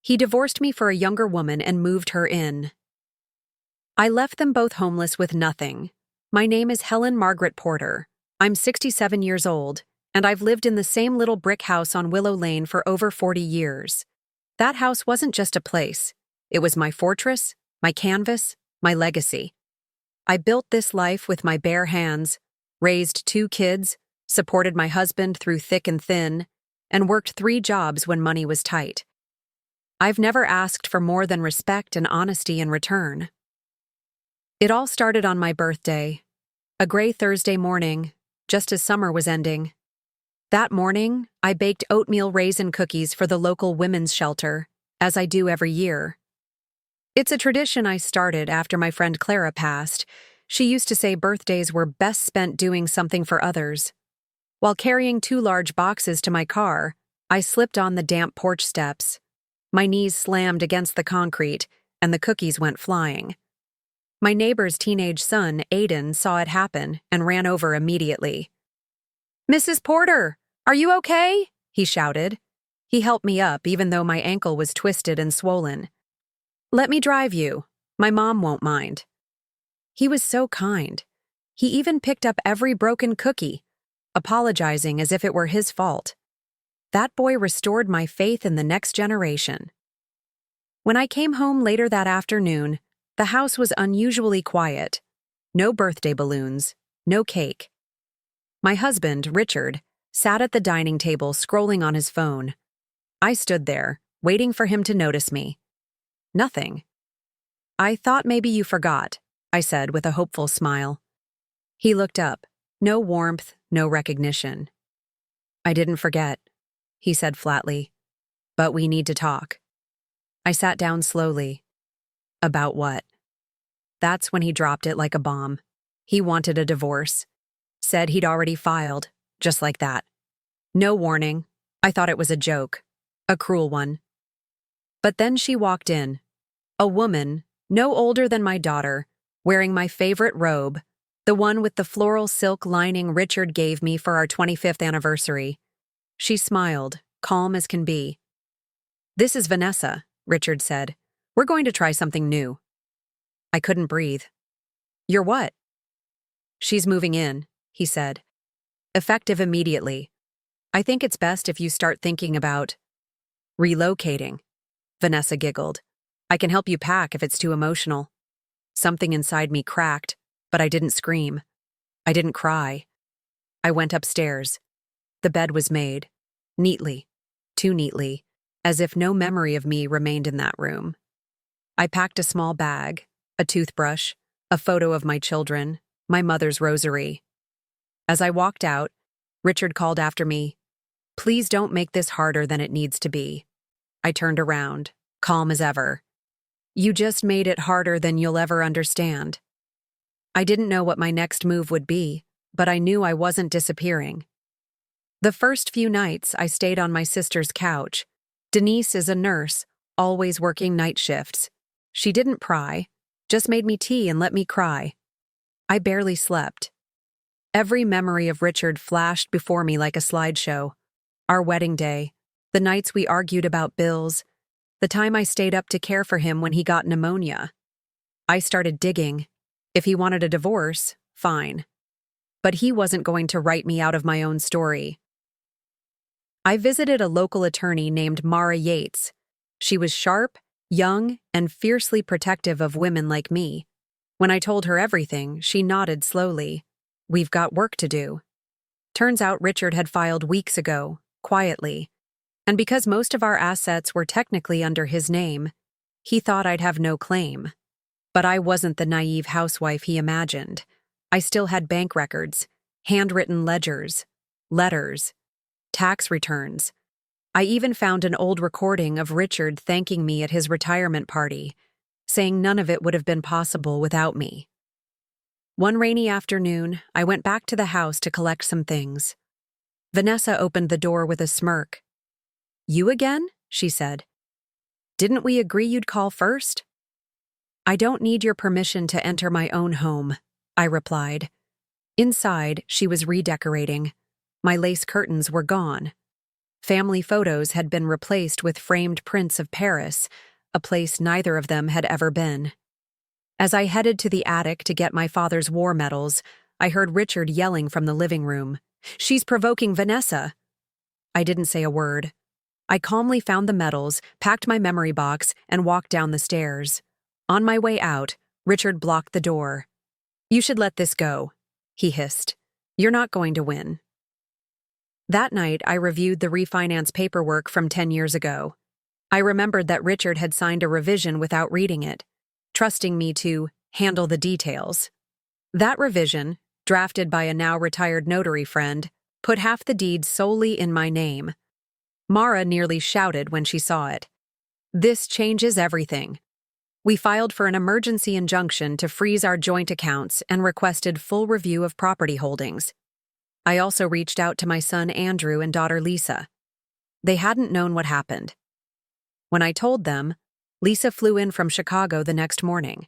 He divorced me for a younger woman and moved her in. I left them both homeless with nothing. My name is Helen Margaret Porter. I'm 67 years old, and I've lived in the same little brick house on Willow Lane for over 40 years. That house wasn't just a place. It was my fortress, my canvas, my legacy. I built this life with my bare hands, raised 2 kids, supported my husband through thick and thin, and worked 3 jobs when money was tight. I've never asked for more than respect and honesty in return. It all started on my birthday, a gray Thursday morning, just as summer was ending. That morning, I baked oatmeal raisin cookies for the local women's shelter, as I do every year. It's a tradition I started after my friend Clara passed. She used to say birthdays were best spent doing something for others. While carrying 2 large boxes to my car, I slipped on the damp porch steps. My knees slammed against the concrete, and the cookies went flying. My neighbor's teenage son, Aiden, saw it happen and ran over immediately. "Mrs. Porter, are you okay?" he shouted. He helped me up even though my ankle was twisted and swollen. "Let me drive you. My mom won't mind." He was so kind. He even picked up every broken cookie, apologizing as if it were his fault. That boy restored my faith in the next generation. When I came home later that afternoon, the house was unusually quiet. No birthday balloons, no cake. My husband, Richard, sat at the dining table scrolling on his phone. I stood there, waiting for him to notice me. Nothing. "I thought maybe you forgot," I said with a hopeful smile. He looked up. No warmth, no recognition. "I didn't forget," he said flatly. "But we need to talk." I sat down slowly. "About what?" That's when he dropped it like a bomb. He wanted a divorce. Said he'd already filed, just like that. No warning. I thought it was a joke. A cruel one. But then she walked in. A woman, no older than my daughter, wearing my favorite robe, the one with the floral silk lining Richard gave me for our 25th anniversary. She smiled, calm as can be. "This is Vanessa," Richard said. "We're going to try something new." I couldn't breathe. "You're what?" "She's moving in," he said. "Effective immediately. I think it's best if you start thinking about relocating." Vanessa giggled. "I can help you pack if it's too emotional." Something inside me cracked, but I didn't scream. I didn't cry. I went upstairs. The bed was made. Neatly. Too neatly. As if no memory of me remained in that room. I packed a small bag, a toothbrush, a photo of my children, my mother's rosary. As I walked out, Richard called after me, "Please don't make this harder than it needs to be." I turned around, calm as ever. "You just made it harder than you'll ever understand." I didn't know what my next move would be, but I knew I wasn't disappearing. The first few nights, I stayed on my sister's couch. Denise is a nurse, always working night shifts. She didn't pry, just made me tea and let me cry. I barely slept. Every memory of Richard flashed before me like a slideshow. Our wedding day, the nights we argued about bills, the time I stayed up to care for him when he got pneumonia. I started digging. If he wanted a divorce, fine. But he wasn't going to write me out of my own story. I visited a local attorney named Mara Yates. She was sharp, young, and fiercely protective of women like me. When I told her everything, she nodded slowly. "We've got work to do." Turns out Richard had filed weeks ago, quietly. And because most of our assets were technically under his name, he thought I'd have no claim. But I wasn't the naive housewife he imagined. I still had bank records, handwritten ledgers, letters, tax returns. I even found an old recording of Richard thanking me at his retirement party, saying none of it would have been possible without me. One rainy afternoon, I went back to the house to collect some things. Vanessa opened the door with a smirk. "You again?" she said. "Didn't we agree you'd call first?" "I don't need your permission to enter my own home," I replied. Inside, she was redecorating. My lace curtains were gone. Family photos had been replaced with framed prints of Paris, a place neither of them had ever been. As I headed to the attic to get my father's war medals, I heard Richard yelling from the living room, "She's provoking Vanessa!" I didn't say a word. I calmly found the medals, packed my memory box, and walked down the stairs. On my way out, Richard blocked the door. "You should let this go," he hissed. "You're not going to win." That night, I reviewed the refinance paperwork from 10 years ago. I remembered that Richard had signed a revision without reading it, trusting me to handle the details. That revision, drafted by a now-retired notary friend, put half the deed solely in my name. Mara nearly shouted when she saw it. "This changes everything." We filed for an emergency injunction to freeze our joint accounts and requested full review of property holdings. I also reached out to my son Andrew and daughter Lisa. They hadn't known what happened. When I told them, Lisa flew in from Chicago the next morning.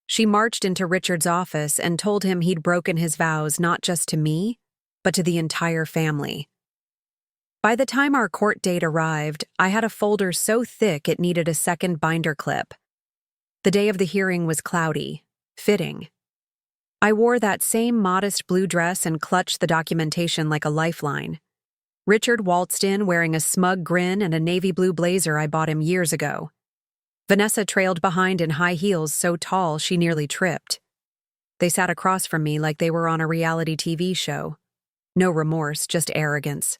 She marched into Richard's office and told him he'd broken his vows not just to me, but to the entire family. By the time our court date arrived, I had a folder so thick it needed a second binder clip. The day of the hearing was cloudy, fitting. I wore that same modest blue dress and clutched the documentation like a lifeline. Richard waltzed in wearing a smug grin and a navy blue blazer I bought him years ago. Vanessa trailed behind in high heels so tall she nearly tripped. They sat across from me like they were on a reality TV show. No remorse, just arrogance.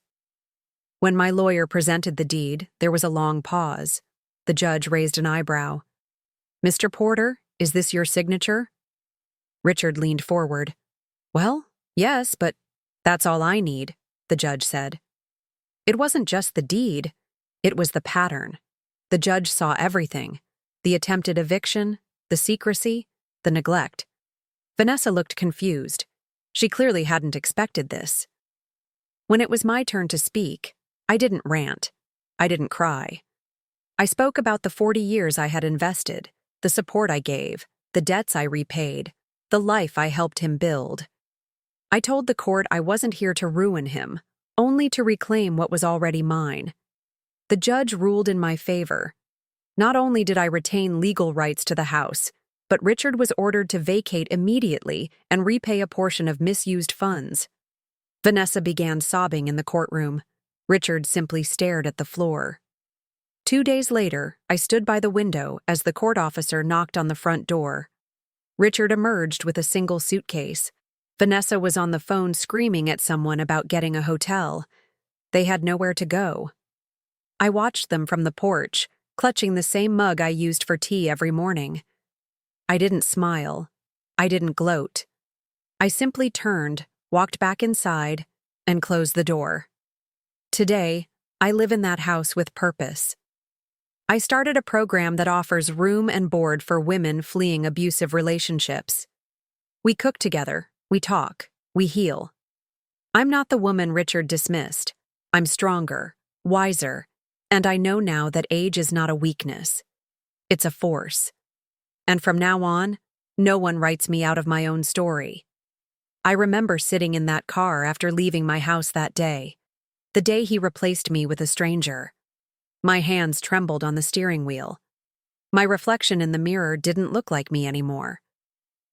When my lawyer presented the deed, there was a long pause. The judge raised an eyebrow. "Mr. Porter, is this your signature?" Richard leaned forward. "Well, yes, but that's all I need," the judge said. It wasn't just the deed, it was the pattern. The judge saw everything: the attempted eviction, the secrecy, the neglect. Vanessa looked confused. She clearly hadn't expected this. When it was my turn to speak, I didn't rant. I didn't cry. I spoke about the 40 years I had invested, the support I gave, the debts I repaid, the life I helped him build. I told the court I wasn't here to ruin him, only to reclaim what was already mine. The judge ruled in my favor. Not only did I retain legal rights to the house, but Richard was ordered to vacate immediately and repay a portion of misused funds. Vanessa began sobbing in the courtroom. Richard simply stared at the floor. 2 days later, I stood by the window as the court officer knocked on the front door. Richard emerged with a single suitcase. Vanessa was on the phone screaming at someone about getting a hotel. They had nowhere to go. I watched them from the porch, clutching the same mug I used for tea every morning. I didn't smile. I didn't gloat. I simply turned, walked back inside, and closed the door. Today, I live in that house with purpose. I started a program that offers room and board for women fleeing abusive relationships. We cook together, we talk, we heal. I'm not the woman Richard dismissed. I'm stronger, wiser, and I know now that age is not a weakness. It's a force. And from now on, no one writes me out of my own story. I remember sitting in that car after leaving my house that day, the day he replaced me with a stranger. My hands trembled on the steering wheel. My reflection in the mirror didn't look like me anymore.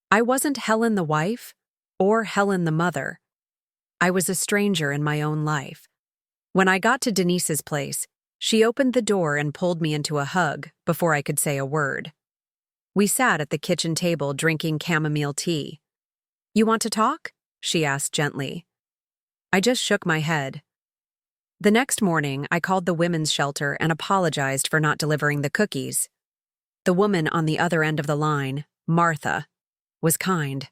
I wasn't Helen the wife or Helen the mother. I was a stranger in my own life. When I got to Denise's place, she opened the door and pulled me into a hug before I could say a word. We sat at the kitchen table drinking chamomile tea. "You want to talk?" she asked gently. I just shook my head. The next morning, I called the women's shelter and apologized for not delivering the cookies. The woman on the other end of the line, Martha, was kind.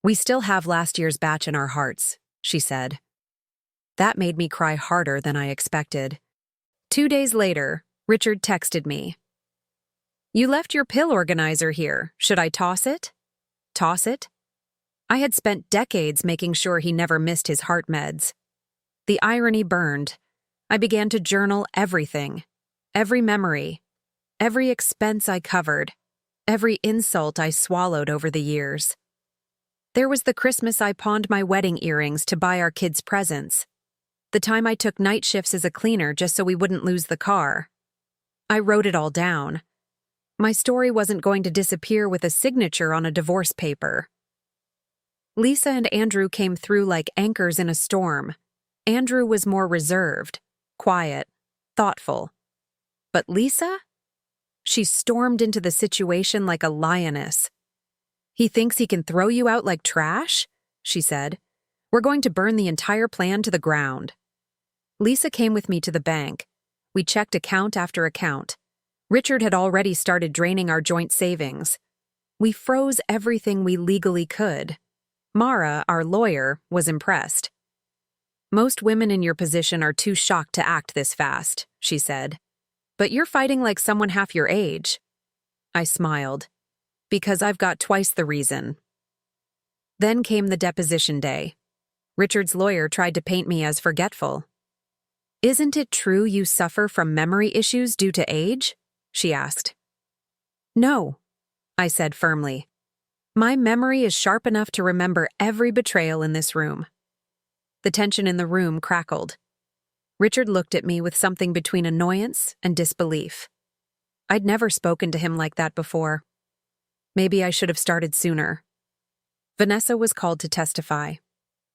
"We still have last year's batch in our hearts," she said. That made me cry harder than I expected. 2 days later, Richard texted me. "You left your pill organizer here. Should I toss it?" Toss it? I had spent decades making sure he never missed his heart meds. The irony burned. I began to journal everything, every memory, every expense I covered, every insult I swallowed over the years. There was the Christmas I pawned my wedding earrings to buy our kids presents, The time I took night shifts as a cleaner just so we wouldn't lose the car. I wrote it all down. My story wasn't going to disappear with a signature on a divorce paper. Lisa and Andrew came through like anchors in a storm. Andrew was more reserved, quiet, thoughtful. But Lisa? She stormed into the situation like a lioness. "He thinks he can throw you out like trash?" she said. "We're going to burn the entire plan to the ground." Lisa came with me to the bank. We checked account after account. Richard had already started draining our joint savings. We froze everything we legally could. Mara, our lawyer, was impressed. "Most women in your position are too shocked to act this fast," she said. "But you're fighting like someone half your age." I smiled. "Because I've got twice the reason." Then came the deposition day. Richard's lawyer tried to paint me as forgetful. "Isn't it true you suffer from memory issues due to age?" she asked. "No," I said firmly. "My memory is sharp enough to remember every betrayal in this room." The tension in the room crackled. Richard looked at me with something between annoyance and disbelief. I'd never spoken to him like that before. Maybe I should have started sooner. Vanessa was called to testify.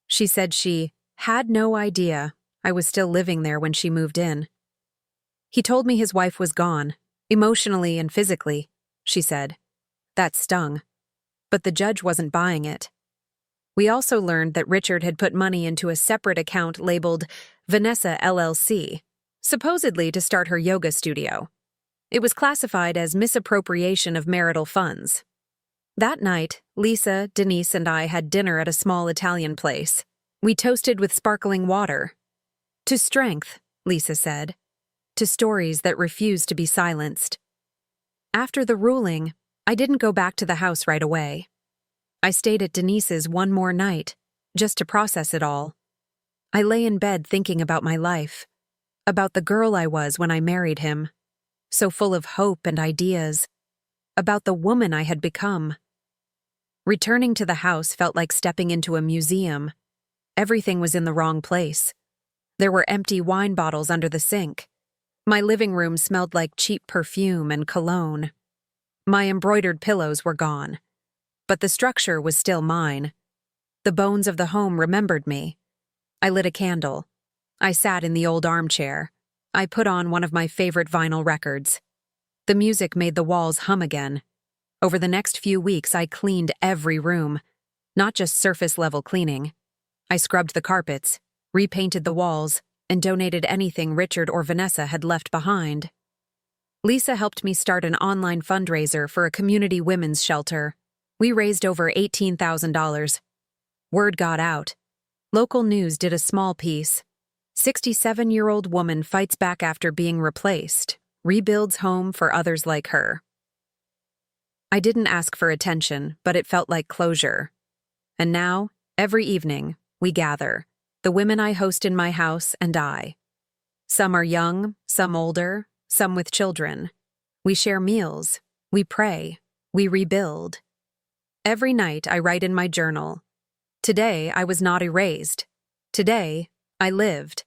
She said she had no idea I was still living there when she moved in. "He told me his wife was gone, emotionally and physically," she said. That stung. But the judge wasn't buying it. We also learned that Richard had put money into a separate account labeled Vanessa LLC, supposedly to start her yoga studio. It was classified as misappropriation of marital funds. That night, Lisa, Denise, and I had dinner at a small Italian place. We toasted with sparkling water. "To strength," Lisa said. "To stories that refuse to be silenced." After the ruling, I didn't go back to the house right away. I stayed at Denise's one more night, just to process it all. I lay in bed thinking about my life, about the girl I was when I married him, so full of hope and ideas, about the woman I had become. Returning to the house felt like stepping into a museum. Everything was in the wrong place. There were empty wine bottles under the sink. My living room smelled like cheap perfume and cologne. My embroidered pillows were gone. But the structure was still mine. The bones of the home remembered me. I lit a candle. I sat in the old armchair. I put on one of my favorite vinyl records. The music made the walls hum again. Over the next few weeks, I cleaned every room, not just surface-level cleaning. I scrubbed the carpets, repainted the walls, and donated anything Richard or Vanessa had left behind. Lisa helped me start an online fundraiser for a community women's shelter. We raised over $18,000. Word got out. Local news did a small piece. 67-year-old woman fights back after being replaced, rebuilds home for others like her. I didn't ask for attention, but it felt like closure. And now, every evening, we gather, the women I host in my house and I. Some are young, some older, some with children. We share meals, we pray, we rebuild. Every night I write in my journal, "Today I was not erased. Today I lived."